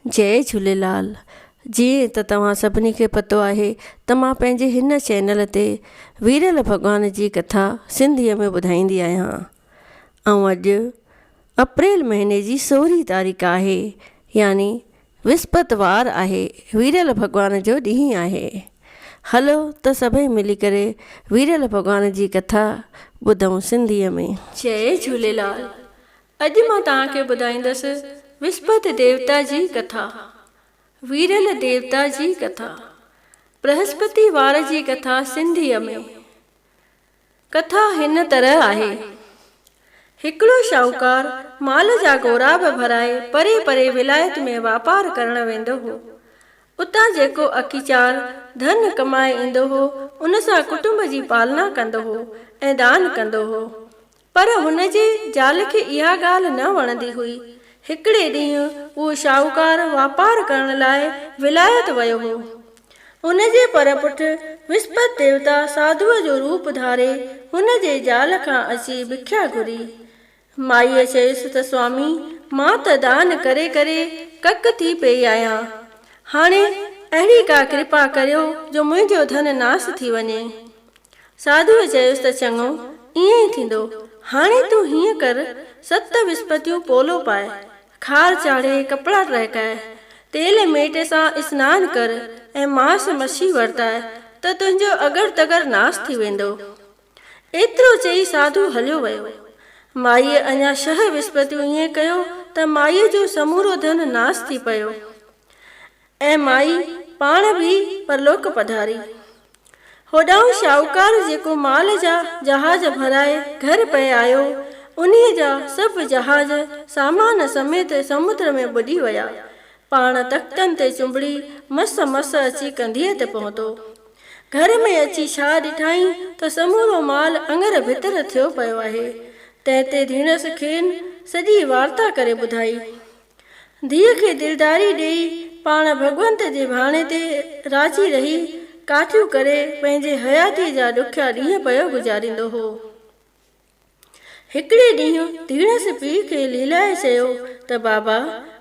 जय झूलेलाल। जीअं त तव्हां सभिनी खे पतो आहे त मां पंहिंजे हिन चैनल ते वीरल भॻवान जी कथा सिंधीअ में ॿुधाईंदी आहियां। ऐं अॼु अप्रैल महीने जी 16 तारीख़ आहे, यानी विस्पति वार आहे। वीरल भॻवान जो ॾींहुं आहे। हलो त सभई मिली करे वीरल भॻवान जी कथा ॿुधूं सिंधीअ में। जय झूलेलाल। अॼु मां तव्हांखे ॿुधाईंदसि विस्पति देवता जी कथा। वीरल देवता जी कथा, बृहस्पति वार जी कथा सिंधीअ में। कथा हिन तरह आहे। हिकिड़ो शाहूकार माल जा गोराब भराए परे परे विलायत में वापार करण वेंदो हो। उतां जेको अखीचार धन कमाए ईंदो हो, उन सां कुटुंब जी पालना कंदो हो ऐं दान कंदो हो। पर हुन जे ज़ाल खे इहा ॻाल्हि न वणंदी हुई। हिकिड़े ॾींहुं उहो शाहूकार वापार करण लाइ विलायत वियो हो। उन जे पर पुठ विस्पति देवता साधुअ जो रूप धारे हुन जे ज़ाल खां अची भिख्या घुरी। माईअ चयुसि त स्वामी, मां त दान करे करे कक थी पई आहियां। हाणे अहिड़ी का कृपा करियो जो मुंहिंजो धन नास थी वञे। साधुअ चयुसि त चङो, ईअं ई थींदो। हाणे तूं हीअं कर, 7 विस्पतियूं पोलो पाए, खार चाढ़े, कपिड़ा टहिकाए, तेल मेट सां सनानु कर ऐं मांस मछी वरताए त तुंहिंजो अगर तगर नास थी वेंदो। एतिरो चई साधु हलियो वियो। माईअ अञा 6 विस्पतियूं ईअं कयो त माईअ जो समूरो धन नास थी पियो ऐं माई पाण बि परलोक पधारी। होॾां शाहूकार जेको माल जा जहाज भराए घर पे आयो, उन्हीअ जा सभु जहाज सामान समेत समुद्र में बुॾी विया। पाण तख़्तनि ते चुंबड़ी मस मस अची कंधीअ ते पहुतो। घर में अची छा ॾिठाई त समूरो माल अंगर भितर थियो पियो आहे। तंहिं ते धीणस खेनि सॼी वार्ता करे ॿुधाई। धीअ खे दिलदारी ॾेई पाण भॻवंत जे भाणे ते राजी रही काठियूं करे पंहिंजे हयातीअ जा ॾुखिया ॾींहं पियो गुज़ारींदो हो। हिकिड़े ॾींहुं धीणस पीउ खे लीलाए चयो त बाबा,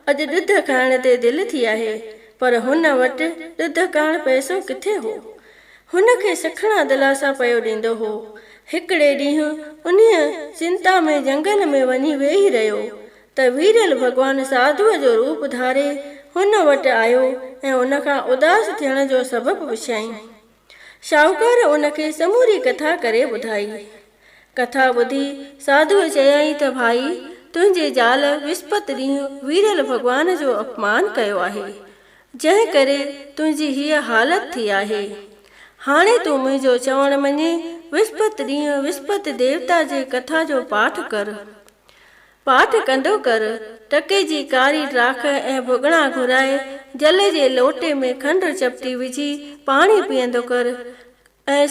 अॼु ॾुध खाइण ते दिलि थी आहे, पर हुन वटि ॾुध करण पैसो किथे हो। हुन खे सखणा दिलासा पियो ॾींदो हो। हिकिड़े ॾींहुं उन्हीअ चिंता में जंगल में वञी वेही रहियो त वीरल भॻवान साधुअ जो रूप धारे हुन वटि आयो ऐं उन खां उदास थियण जो सबबु पुछियईं। शाहूकार उन खे समूरी कथा करे ॿुधाई। कथा ॿुधी साधुअ चयईं त भाई, तुंहिंजे ज़ाल विस्पति ॾींहुं वीरल भॻवान जो अपमान कयो आहे, जंहिं करे तुंहिंजी हीअ हालत थी आहे। हाणे तूं मुंहिंजो चवण मञे, विस्पति ॾींहुं विस्पति देवता जे कथा जो पाठ कर। पाठ कंदो कर, टके जी कारी ड्राख ऐं भुॻड़ा घुराए जल जे लोटे में खंडु चपटी विझी पाणी पीअंदो कर ऐं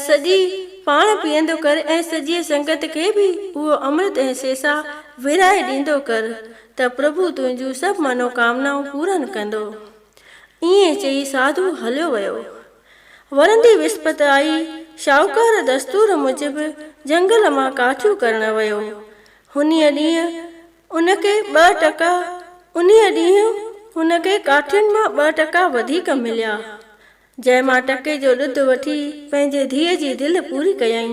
सॼी संगत खे बि उहो अमृत ऐं सेसा विराए ॾींदो कर त प्रभु तुंहिंजूं सभु मनोकामनाऊं पूरनि कंदो। ईअं चई साधु हलियो वियो। वरंदी विस्पति आई। शाहूकार दस्तूर मूजिबि जंगल मां काठियूं करण वियो। उन्हीअ ॾींहुं हुनखे काठियुनि मां 2 टका वधीक मिलिया। जंहिं मां टके जो ॾुध वठी पंहिंजे धीअ जी दिलि पूरी कयईं।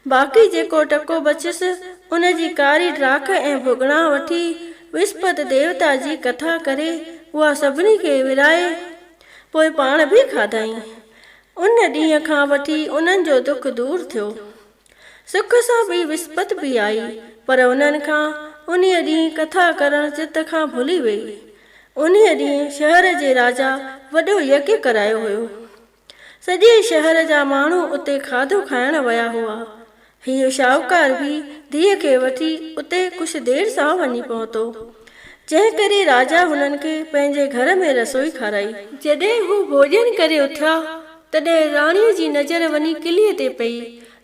बाक़ी जेको टको बचियसि, उन जी कारी ड्राख ऐं भुॻड़ा वठी विस्पति देवता जी कथा करे उहा सभिनी खे विराए पोइ पाण बि खाधाई। उन ॾींहं खां वठी उन्हनि जो दुख दूर थियो। सुख सां बि विस्पति बि आई, पर उन्हनि खां उन्हीअ ॾींहुं कथा करण चित खां भुली वई। उन्हीअ ॾींहुं शहर जे राजा वॾो यज्ञ करायो हुयो। सॼे शहर जा माण्हू उते खाधो खाइण विया हुआ। हीअ शाहूकार बि धीअ खे वठी उते कुझु देरि सां वञी पहुतो, जंहिं करे राजा हुननि खे पंहिंजे घर में रसोई खाराई। जॾहिं हू भोॼन करे उथिया, तॾहिं राणीअ जी नज़र वञी किलीअ ते पई,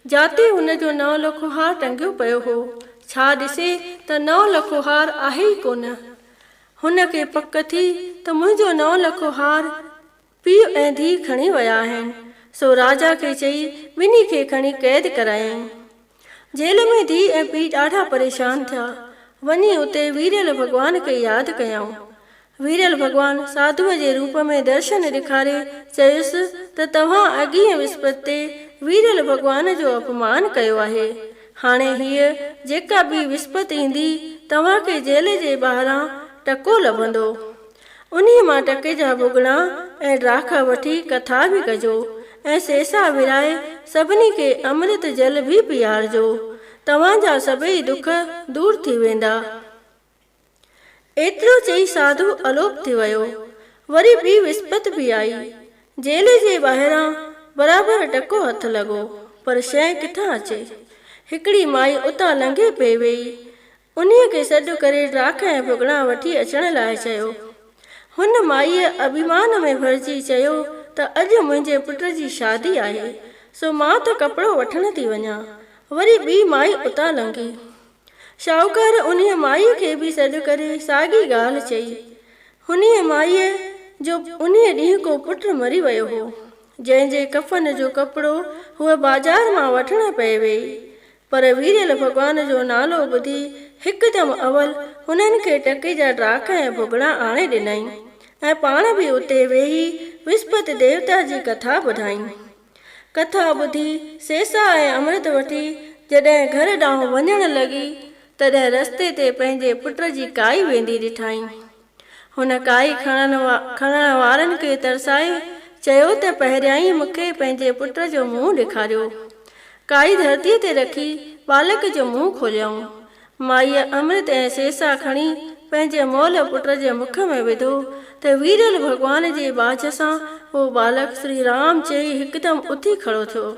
जाते हुनजो 9 लखो हार टंगियो पियो हो। छा ॾिसे त 9 लखो हार आहे ई कोन। हुन खे पक थी त मुंहिंजो 9 लखो हार पीउ ऐं धीउ खणी विया आहिनि। सो राजा खे चई ॿिन्ही खे खणी क़ैद करायईं। जेल में धीउ ऐं पीउ ॾाढा परेशान थिया। वञी उते वीरल भॻवान खे यादि कयऊं। वीरल भगवान साधुअ जे रूप में दर्शन ॾेखारे चयुसि त तव्हां अॻीअ विस्पति ते वीरल भगवान जो अपमान कयो आहे। हाणे हीअ जेका बि विस्पति ईंदी तव्हांखे जेल जे ॿाहिरां टको लभंदो। उन्हीअ मां टके जा भुॻड़ा ऐं ॾाख वठी कथा बि कजो ऐं सेसा विराए सभिनी खे अमृत जल बि पीआरजो। तव्हांजा सभई दुख दूर थी वेंदा। एतिरो चई साधु अलोप थी वियो। वरी ॿी विस्पति बि आई। जेल जे ॿाहिरां बराबरि टको हथ लॻो, पर शइ किथां अचे। हिकिड़ी माई उतां लंघे पई वेई। उन्हीअ खे सॾु करे ॾाख ऐं भुॻड़ा वठी अचण लाइ चयो। हुन माईअ अभिमान में भरिजी चयो त अॼु मुंहिंजे पुट जी शादी आहे, सो मां त कपिड़ो वठण थी वञा। वरी ॿी माई उतां लंघी। शाहूकार उन्हीअ माईअ खे बि सॾु करे साॻी ॻाल्हि चई। हुनीअ माईअ जो उन्हीअ ॾींहं को पुटु मरी वियो हो, जंहिंजे कफ़न जो कपिड़ो हूअ बाज़ार मां वठण पए वेई। पर वीरल भगवान जो नालो ॿुधी हिकदमि अवल हुननि खे टके जा ॾाख ऐं भुॻड़ा आणे ॾिनई ऐं पाण बि उते वेही विस्पति देवता जी कथा ॿुधाई। कथा ॿुधी सेसा ऐं अमृत वठी जॾहिं घर ॾांहुं वञण लॻी तॾहिं रस्ते ते पंहिंजे पुट जी काई वेंदी ॾिठाई। हुन काई खणण वारनि खे तरसाए चयो त पहिरियां ई मूंखे पंहिंजे पुट जो मुंहुं ॾेखारियो। काई धरतीअ ते रखी बालक जो मुंहुं खोलियऊं। माईअ अमृत ऐं सेसा खणी पंहिंजे मोल पुट जे मुख में विधो त वीरल भगवान जे बाझ सां उहो बालक श्री राम चई हिकदमि उथी खड़ो थियो।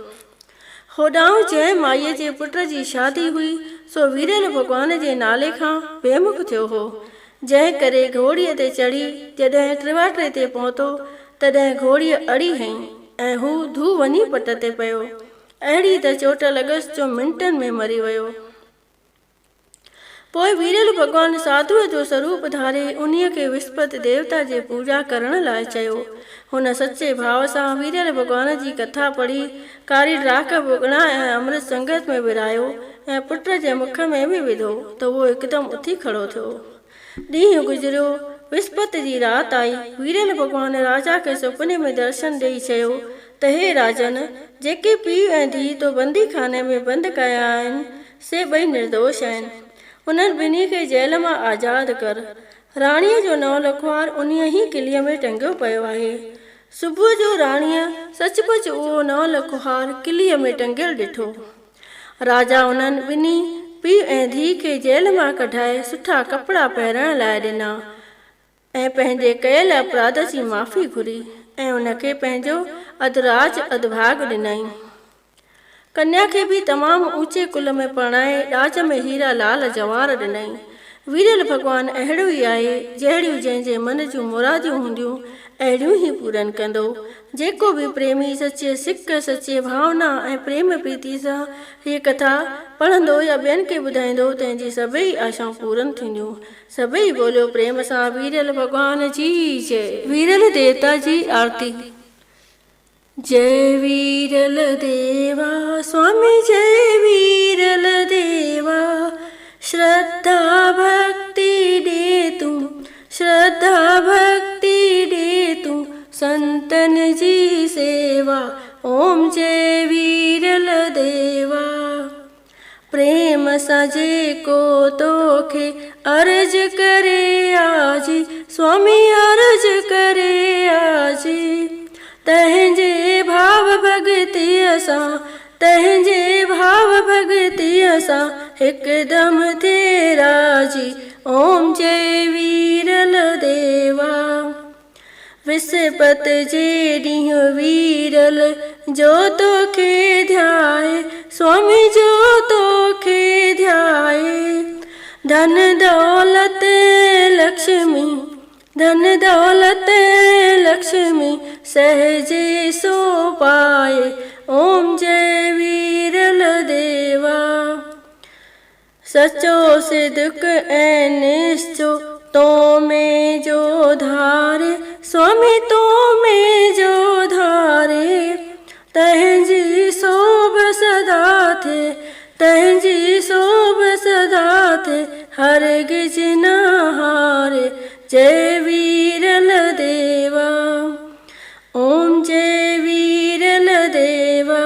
होॾां जंहिं माईअ जे पुट जी शादी हुई सो वीरल भगवान जे नाले खां बेमुख थियो हो, जंहिं करे घोड़ीअ ते चढ़ी जॾहिं टिवाटे ते पहुतो तॾहिं घोड़ीअ अड़ी हई ऐं हू धू वञी पट ते पियो। अहिड़ी त चोट लॻसि जो मिंटनि में मरी वियो। पोइ वीरल भगवान साधुअ जो स्वरूप धारे उन्हीअ खे विस्पति देवता जी पूजा करण लाइ चयो। हुन सचे भाव सां वीरल भगवान जी कथा पढ़ी कारी ॾाख भुॻड़ा ऐं अमृत संगत में विरायो ऐं पुट जे मुख में बि विधो त उहो हिकदमि उथी खड़ो थियो। ॾींहुं गुज़रियो। विस्पति जी राति आई। वीरल भगवान राजा खे सुपिने में दर्शन ॾेई चयो त हे राजन, जेके पीउ ऐं धीउ तो बंदी खाने में बंदि कया आहिनि से ॿई निर्दोष आहिनि। उन्हनि ॿिन्ही खे जेल मां आज़ादु कर। राणीअ जो नौ लखवार उन्हीअ ई किलीअ में टंगियो पियो आहे। सुबुह जो राणीअ सचुपचु उहो नौ लखवार किलीअ में टंगियल ॾिठो। राजा उन्हनि ॿिन्ही पीउ ऐं धीउ खे जेल मां कढाए सुठा कपिड़ा पहिरण लाइ ॾिना ऐं पंहिंजे कयल अपराध जी माफ़ी घुरी ऐं उनखे पंहिंजो अधराज अधभाग ॾिनई। कन्या खे बि तमामु ऊचे कुल में परणाए ॾाज में हीरा लाल जवार ॾिनई। वीरल भगवान अहिड़ो ई आहे जहिड़ियूं जंहिंजे मन जूं मुरादियूं हूंदियूं अहिड़ियूं ई पूरन कंदो। जेको बि प्रेमी सचे सिक सचे भावना ऐं प्रेम प्रीति सां हीअ कथा पढ़ंदो या ॿियनि खे ॿुधाईंदो तंहिंजी सभई आशाऊं पूरन थींदियूं। सभई बोलियो प्रेम सां वीरल भगवान जी जय। वीरल देवता जी आरती। जय वीरल देवा स्वामी जय वीरल देवा। श्रद्धा भक्ति दे तू, श्रद्धा भक्ति दे तू संतन जी सेवा। ओम जय वीरल देवा। प्रेम सां जेको तोखे अर्ज करे आजी, स्वामी अर्ज करे आजी। तंहिंजे भाव भगतीअ सां, तंहिंजे भाव भगतीअ सां हिकदमि थिए राजी। ओम जय वीरल देवा। विस्पति जे ॾींहुं वीरल जो तोखे ध्याए, स्वामी जो तोखे ध्याए। धन दौलत लक्ष्मी, धन दौलत लक्ष्मी सहजे सो पाए। ओम जय वीरल देवा। सचो सिद्क ऐं निश्चो तो में जो धारे, स्वामी तो में जो धारे। तंहिंजी शोभ सदा थे, तंहिंजी शोभ सदा थे हरगिज न हारे। जय वीरल देवा। ओम जय वीरल देवा।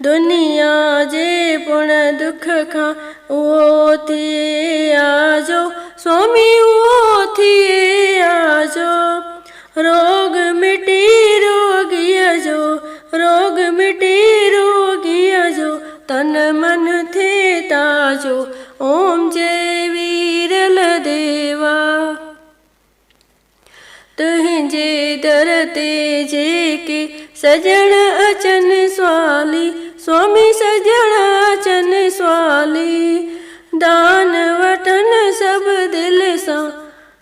दुनिया जे पुण दुख खां उहो थिए आजो, स्वामी उहो थिए आजो। रोग मिटी रोगीअ जो, रोग मिटी रोगीअ जो, तन मन थिए ताजो। ओम जय वीरल देवा। तुंहिंजे दर ते जेके सजण अचनि स्वाली, स्वामी सजण अचनि स्वाली। दान वठनि सभु दिलि सां,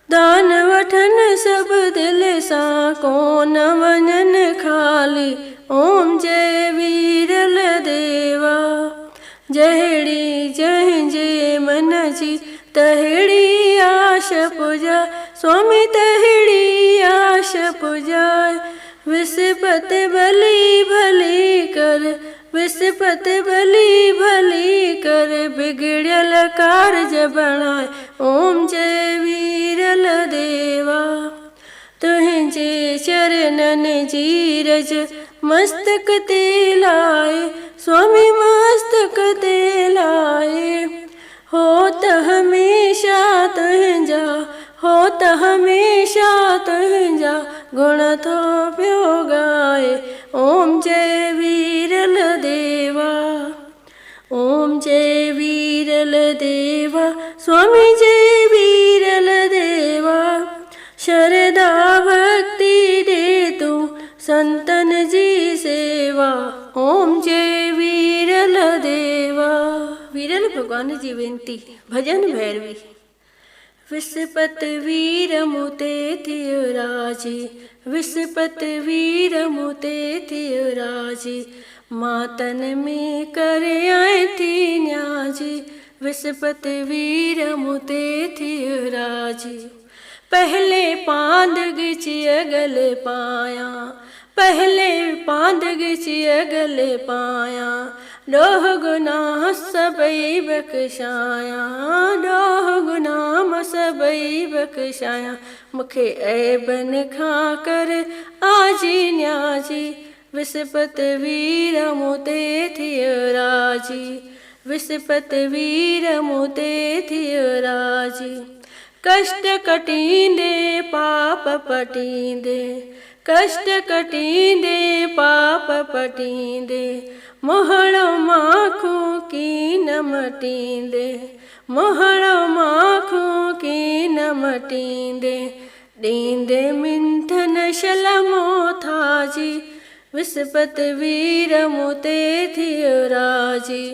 दान वठनि सभु दिलि सां, कोन वञनि खाली। ओम जय वीरल देवा। जहिड़ी जंहिंजे मन जी तहिड़ी आश पुॼाए, स्वामी तहिड़ी आश पुॼाए। विस्पति भली भली कर, विस्पति भली भली कर, बिगड़ियल कारज बणाए। ओम जय वीरल देवा। तुंहिंजे चरणनि जी रज मस्तक ते लाए, स्वामी मस्तक ते लाए। हो त हमेशा तुंहिंजा, हो त हमेशा तुंहिंजा, गुण थो पियो ॻाए। ओम जय वीरल देवा। ओम जय वीरल देवा। स्वामी जय वीरल देवा। शरदा भक्ति दे तूं संतन जी सेवा। ओम जय वीरल देवा। वीरल भगवान जी वेनती। भजन भैरवी। विस्पति वीर मूं ते थियो राजी, विस्पति वीर मूं ते थियो राजी। मां तन में करे आए थी न्याजी, विस्पति वीर मूं ते थियो राजी। पहले पांद गिची अगल पाया, पहले पांद गिची अगल पाया। ॾोह गुनाह सबई बख़्शाया, ॾोह गुनाह सबई बख़्शाया। मूंखे ऐबन खां कर आजी न्याजी, विस्पति वीर मूं ते थियो राजी, विस्पति वीर मूं ते थियो राजी। कष्ट कटींदे पाप पटींदे, कष्ट कटींदे पाप पटींदे। मोहड़ो माखूं की न मटींदे, मोहड़ो माखूं की न मटींदे। ॾींदे मिंथन शलमो थाजी, विस्पति वीर मूं ते थियो राजी,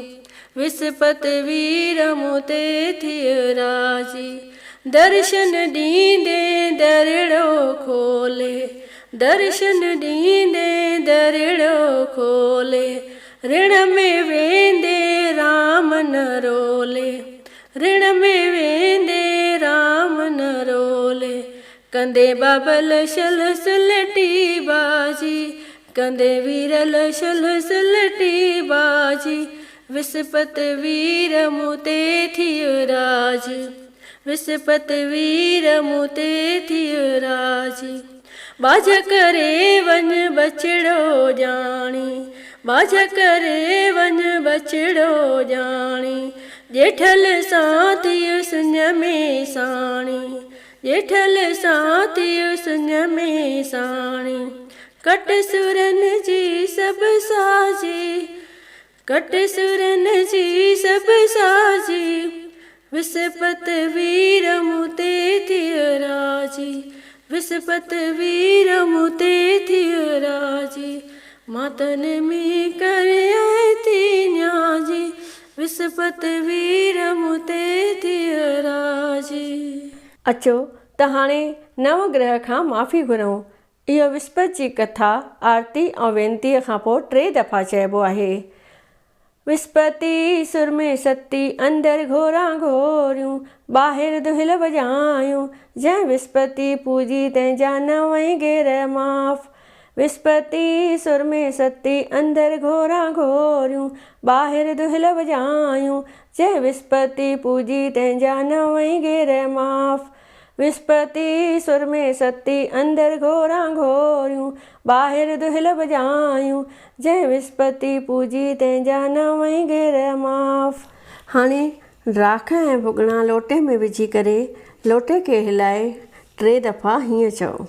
विस्पति वीर मूं ते थियो राजी। दर्शन ॾींदे दरिड़ो खोले, दर्शन ॾींदे दरिड़ो खोले। ऋण में वेंदे राम न रोले, ऋण में वेंदे राम न रोले। कंदे बाबल शल सुलटी बाजी, कंदे वीरल शल सुलटी बाजी। विस्पति वीर मूं ते थियो राजी, विस्पति वीर मूं ते थियो राजी। बाझ करे वञ बछड़ो ॼाणी, बाझ करे वञ बछड़ो ॼाणी। ॼेठल सां थियो सुञ में साणी, ॼेठल सां थियो सुञ में साणी। कट सुरनि जी सभु साजी, कट सुरनि जी सभु साजी। विस्पति वीर मूं ते थियो राजी, विस्पति वीर मूं ते थियो राजी। मां तन में करे आए थी न्याजी, विस्पति वीर मूं ते थियो राजी। अचो त हाणे नवग्रह खां माफ़ी घुरूं। इहो विस्पति जी कथा आरती ऐं वेनतीअ खां पोइ 3 दफ़ा चइबो आहे। विस्पति सुर में सती, अंदरि घोरा घोरियूं, ॿाहिरि दुहिल वॼायूं। जंहिं विस्पति पूजी तंहिंजा नवई गेर माफ़। विस्पति सुर में सती, अंदरि घोरा घोरियूं, ॿाहिरि दुहिल वॼायूं। जंहिं विस्पति पूजी तंहिंजा नवई गेर माफ़। विस्पति सुर में सती अंदर घोरा घोरियूं ॿाहिरि दुहिल बजायूं जंहिं विस्पति पूजी तंहिंजा नवई गिर माफ़। हाणे राख ऐं भुॻिड़ा लोटे में विझी करे लोटे खे हिलाए 3 दफ़ा हीअं चओ,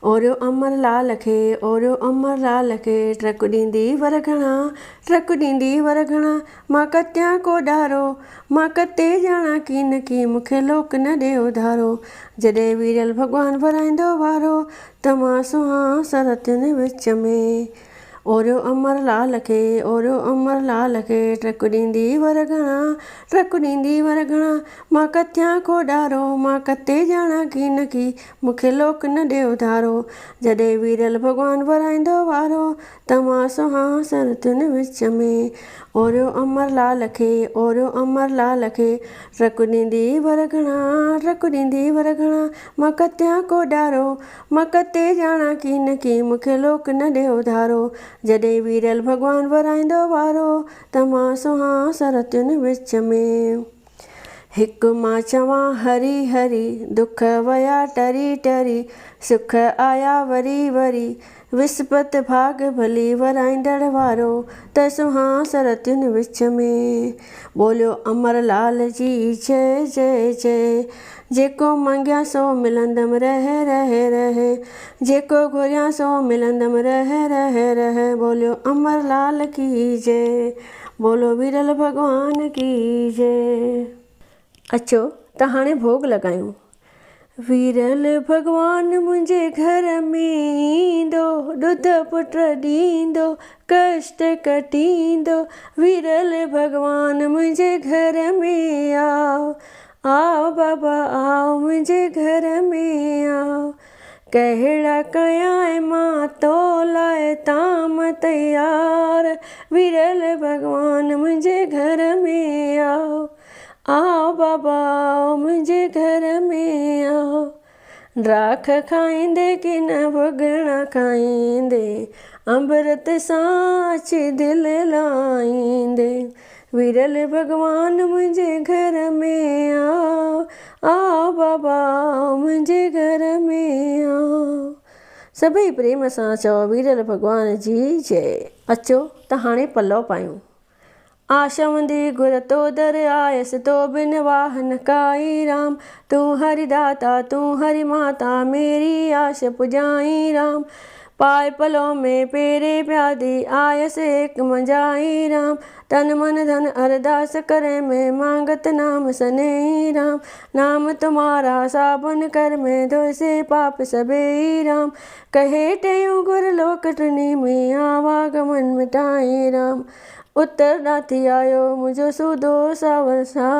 ओरियो अमर लाल खे, ओरियो अमर लाल खे, ट्रक ॾींदी वरघणा, ट्रक ॾींदी वरघणा, मां कत्यां को ॾारो, मां कते ॼाणा कीन की मूंखे लोक न ॾे उधारो। जॾहिं वीरल भॻवानु भराईंदो वारो त मां सुहां सरतियुनि विच में। ओरियो अमर लाल खे, ओरियो अमर लाल खे, ट्रक ॾींदी वरघणा, ट्रक ॾींदी वरघणा, मां कत्यां को ॾारो, मां कते ॼाणा कीन की मूंखे लोक न ॾे उधारो। जॾहिं वीरल भॻवानु भराईंदो वारो त मां सुहां सरतियुनि विच में। ओरियो अमर लाल खे, ओरियो अमर लाल खे, ट्रक ॾींदी वरघणा, ट्रक ॾींदी वरघणा, मां कत्यां को ॾारो, मां कते ॼाणा कीन की मूंखे लोक न ॾे उधारो। जॾहिं वीरल भॻवानु भराईंदो वारो त मां सुहां सरतियुनि विच में। हिकु मां चवां हरी हरी, दुख वया टरी टरी, सुख आया वरी वरी, विस्पति भाग भली वराईंदड़ वारो त सुहां सरतियुनि विच में। बोलियो अमर लाल जी जय जय जय, जेको मंगिया सो मिलंदमि रह रह रह, जेको घुरिया सो मिलंदमि रह रह रह। बोलियो अमर लाल की जय, बोलो वीरल भॻवान की जय। अचो त हाणे भोग लॻायूं। वीरल भॻवानु मुंहिंजे घर में ईंदो, ॾुध पुट ॾींदो, कष्ट कटींदो। वीरल भॻवानु मुंहिंजे घर में आओ, आओ बाबा आओ मुंहिंजे घर में आओ। कहिड़ा कयां मां तो लाइ ताम तयार, वीरल भॻवानु मुंहिंजे घर में आओ, आओ बाबा आओ मुंहिंजे घर में आओ। राख खाईंदे कि न भुॻिड़ा खाईंदे, अमृत सां अची दिलि लाईंदे। वीरल भॻवानु मुंहिंजे घर में आओ, आओ बाबा आओ मुंहिंजे घर में आओ। सभई प्रेम सां चओ वीरल भॻवान जी जय। अचो त हाणे पलव पायूं। आशवंदी गुर तो दर आयसि, तो बिन वाह न काई राम। तूं हरि दाता तूं हरि माता, मेरी आश पुजाई राम। पाए पलो में पेरे प्यादी, आयसि एक मंजाई राम। तन मन धन अरदास करे में, मांगत नाम सनेही राम। नाम तुम्हारा साबुन कर में, धोए से पाप सबेही राम। कहे टेऊं गुर लोक टिनी में, आवागमन मिटाई राम। उत्तर ॾांथी आयो मुंहिंजो सूदो सावर सा,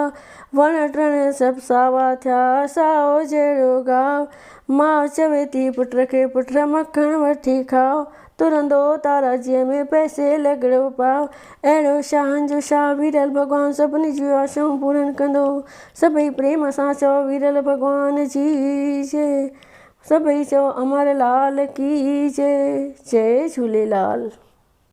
वण टिण सभु सावा थिया साओ जहिड़ो गाव। मां चवे थी पुट खे पुट मखण वठी खाओ, तुरंदो ताराजीअ में पैसे लॻड़ो पाओ। अहिड़ो शाहनि जो शाह वीरल भॻवानु सभिनी जूं आशाऊं पूरन कंदो। सभई प्रेम सां चओ वीरल भॻवान जी जय। सभई चओ अमर लाल की जय। जय झूलेलाल।